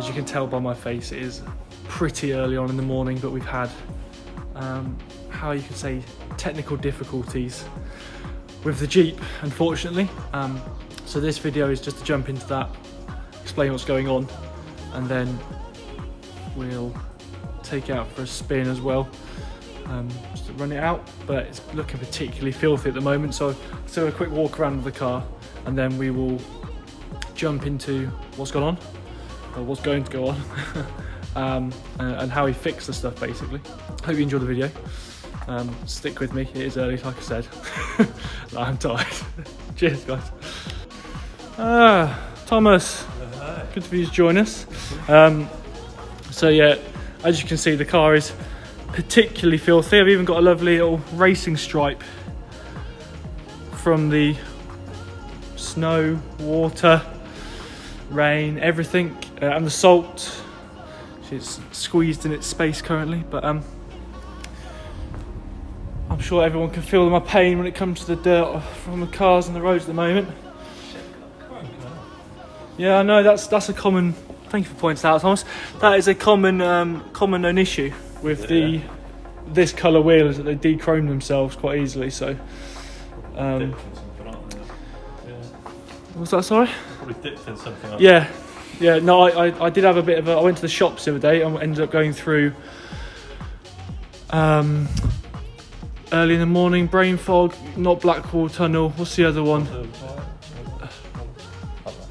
As you can tell by my face, it is pretty early on in the morning, but we've had, how you could say, technical difficulties with the Jeep, unfortunately. So this video is just to jump into that, explain what's going on, and then we'll take it out for a spin as well, just to run it out. But it's looking particularly filthy at the moment, so let's do a quick walk around the car and then we will jump into what's gone on, or what's going to go on, and how he fixed the stuff basically. Hope you enjoy the video. Stick with me, it is early like I said. I'm tired. Cheers guys. Thomas, good for you to join us. So yeah, as you can see, the car is particularly filthy. I've even got a lovely little racing stripe from the snow, water, rain, everything, and the salt. It's squeezed in its space currently, but I'm sure everyone can feel my pain when it comes to the dirt from the cars on the roads at the moment. Yeah, I know that's a common. Thank you for pointing that out, Thomas. That is a common known issue with this colour wheel, is that they dechrome themselves quite easily. So, what's that? Sorry. Probably dipped in something. Yeah. No, I did have a bit of a. I went to the shops the other day and ended up going through. Early in the morning, brain fog, not Blackwall Tunnel. What's the other one?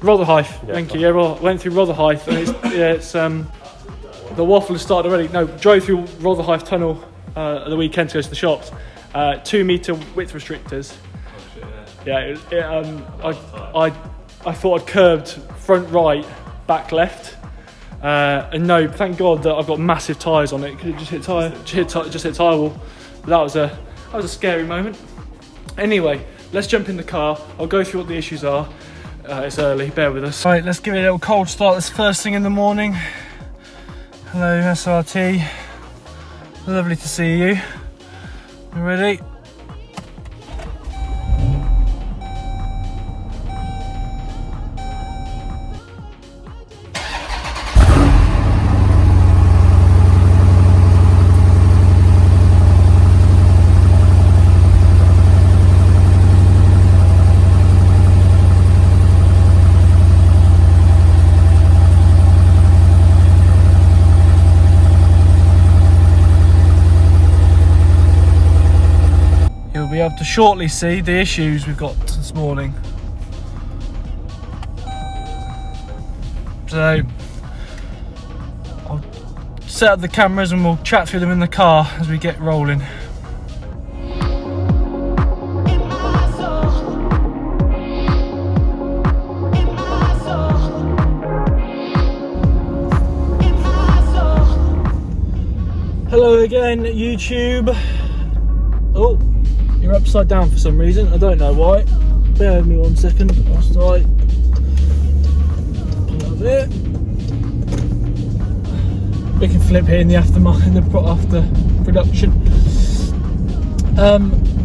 Rotherhithe. Thank you. Yeah, went through Rotherhithe, and it's the waffle has started already. No, drove through Rotherhithe Tunnel at the weekend to go to the shops. 2 metre width restrictors. Yeah, I thought I'd curbed front right, back left, and no, thank God that I've got massive tyres on it. Could it just hit tyre wall? But that was a scary moment. Anyway, let's jump in the car. I'll go through what the issues are. It's early, bear with us. Right, let's give it a little cold start this first thing in the morning. Hello SRT, lovely to see you. You ready? Be able to shortly see the issues we've got this morning. So I'll set up the cameras and we'll chat through them in the car as we get rolling. Hello again, YouTube. Oh, you're upside down for some reason, I don't know why. Bear with me 1 second. I'll start a little bit. We can flip here in the after production.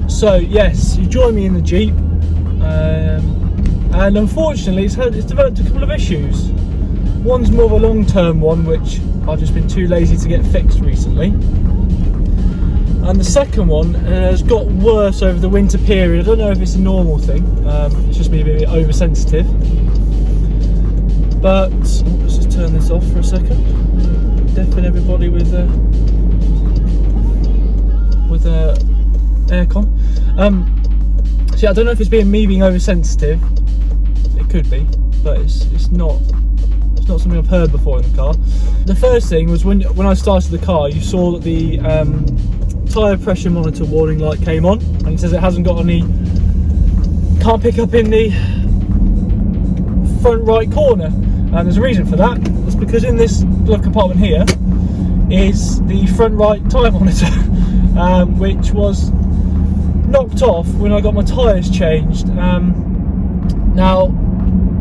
So yes, you join me in the Jeep, and unfortunately it's developed a couple of issues. One's more of a long-term one, which I've just been too lazy to get fixed recently. And the second one has got worse over the winter period. I don't know if it's a normal thing, it's just me being a bit oversensitive. But let's just turn this off for a second. Deafen everybody with aircon. So yeah, I don't know if it's me being oversensitive. It could be, but it's not something I've heard before in the car. The first thing was when I started the car, you saw that the tyre pressure monitor warning light came on, and it says it hasn't got any, can't pick up in the front right corner, and there's a reason for that. It's because in this glove compartment here is the front right tyre monitor, which was knocked off when I got my tyres changed. Now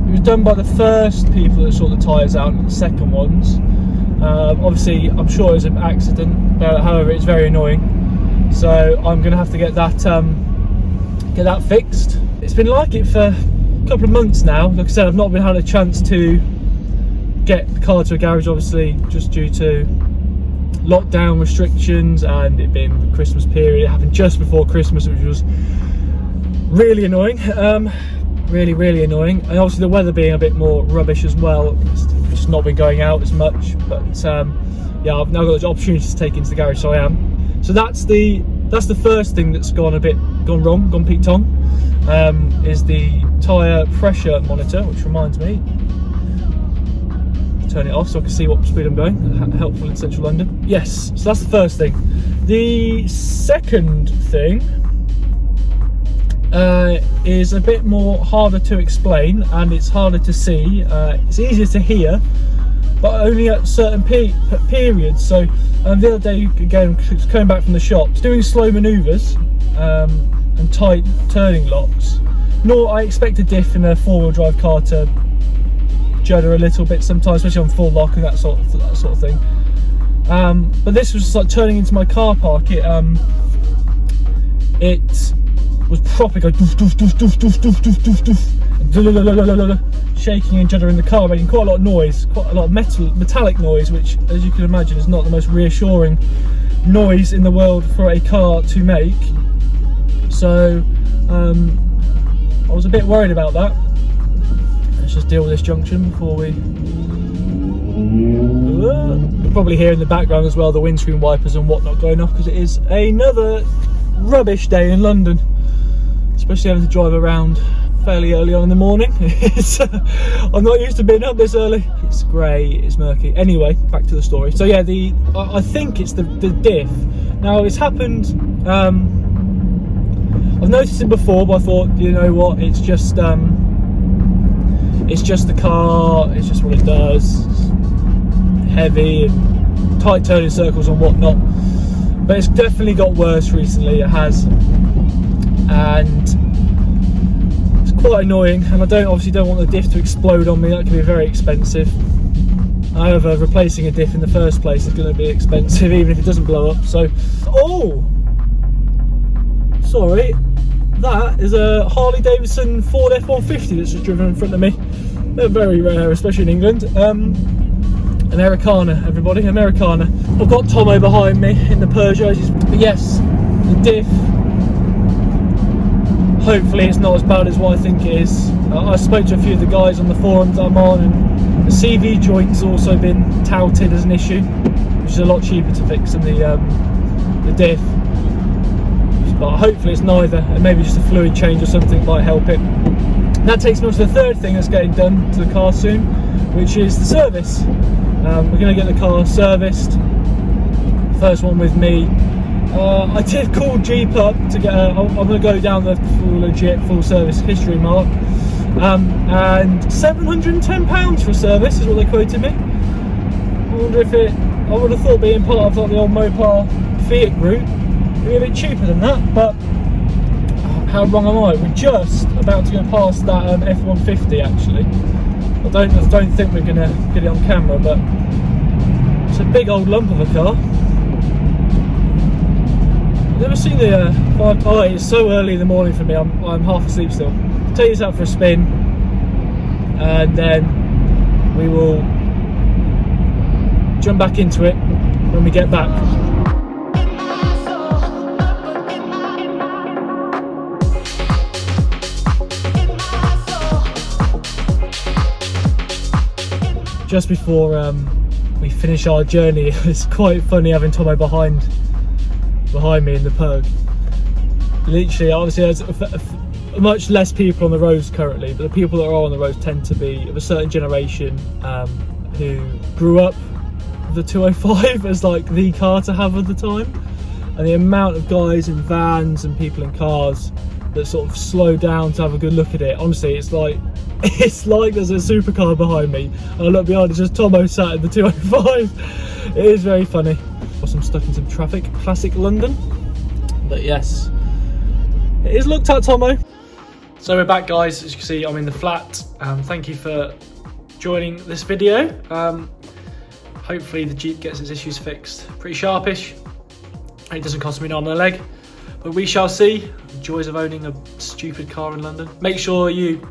it was done by the first people that sort the tyres out, and the second ones. Obviously, I'm sure it was an accident, but however, it's very annoying. So I'm going to have to get that fixed. It's been like it for a couple of months now. Like I said, I've not been had a chance to get the car to a garage, obviously, just due to lockdown restrictions and it being the Christmas period. It happened just before Christmas, which was really annoying. Really annoying. And obviously the weather being a bit more rubbish as well. It's just not been going out as much. But yeah, I've now got the opportunity to take into the garage, so I am. So that's the first thing that's gone wrong, gone Pete Tong, is the tyre pressure monitor, which reminds me, turn it off so I can see what speed I'm going. Helpful in central London. Yes, so that's the first thing. The second thing is a bit more harder to explain, and it's harder to see. It's easier to hear, but only at certain periods. So the other day, again, coming back from the shops, doing slow manoeuvres and tight turning locks. I expect a diff in a four-wheel drive car to judder a little bit sometimes, especially on full lock and that sort of thing. But this was just like turning into my car park. It was proper going doof, doof, doof, doof, doof, doof, doof, doof, doof, shaking and juddering the car, making quite a lot of noise, quite a lot of metallic noise, which, as you can imagine, is not the most reassuring noise in the world for a car to make. So I was a bit worried about that. Let's just deal with this junction before we... You'll probably hear in the background as well the windscreen wipers and whatnot going off, because it is another rubbish day in London, especially having to drive around fairly early on in the morning. I'm not used to being up this early. It's grey, it's murky. Anyway, back to the story. So yeah, I think it's the diff. Now it's happened, I've noticed it before, but I thought, you know what, it's just the car, it's just what it does. It's heavy and tight turning circles and whatnot. But it's definitely got worse recently, it has. And it's quite annoying, and I obviously don't want the diff to explode on me. That can be very expensive. However, replacing a diff in the first place is going to be expensive, even if it doesn't blow up. So, oh, sorry, that is a Harley Davidson Ford F-150 that's just driven in front of me. They're very rare, especially in England. Americana, everybody, Americana. I've got Tomo behind me in the Peugeot. But yes, the diff, hopefully it's not as bad as what I think it is. I spoke to a few of the guys on the forums that I'm on, and the CV joint's also been touted as an issue, which is a lot cheaper to fix than the diff. But hopefully it's neither, and maybe just a fluid change or something might help it. That takes me on to the third thing that's getting done to the car soon, which is the service. We're going to get the car serviced, first one with me. I did call Jeep up to get I'm going to go down the full service history mark, and £710 for a service is what they quoted me. I wonder if I would have thought, being part of like the old Mopar Fiat group, it'd be a bit cheaper than that, but how wrong am I? We're just about to go past that F-150 actually. I don't think we're going to get it on camera, but it's a big old lump of a car. I've never seen the oh, it's so early in the morning for me, I'm half asleep still. I'll take this out for a spin, and then we will jump back into it when we get back. Just before we finish our journey, it's quite funny having Tomo behind me in the Pug. Literally, obviously there's much less people on the roads currently, but the people that are on the roads tend to be of a certain generation who grew up with the 205 as like the car to have at the time. And the amount of guys in vans and people in cars that sort of slow down to have a good look at it, honestly, it's like there's a supercar behind me, and I look behind, it's just Tomo sat in the 205. It is very funny. I'm stuck in some traffic, classic London. But yes, it is looked at, Tomo. So we're back, guys. As you can see, I'm in the flat. Thank you for joining this video. Hopefully the Jeep gets its issues fixed pretty sharpish, and it doesn't cost me an arm and a leg, but we shall see. The joys of owning a stupid car in London. Make sure you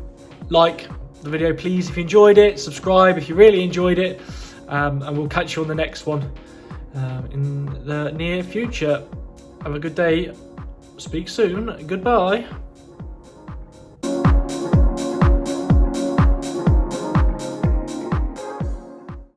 like, the video, please, if you enjoyed it. Subscribe if you really enjoyed it, and we'll catch you on the next one in the near future. Have a good day. Speak soon. Goodbye.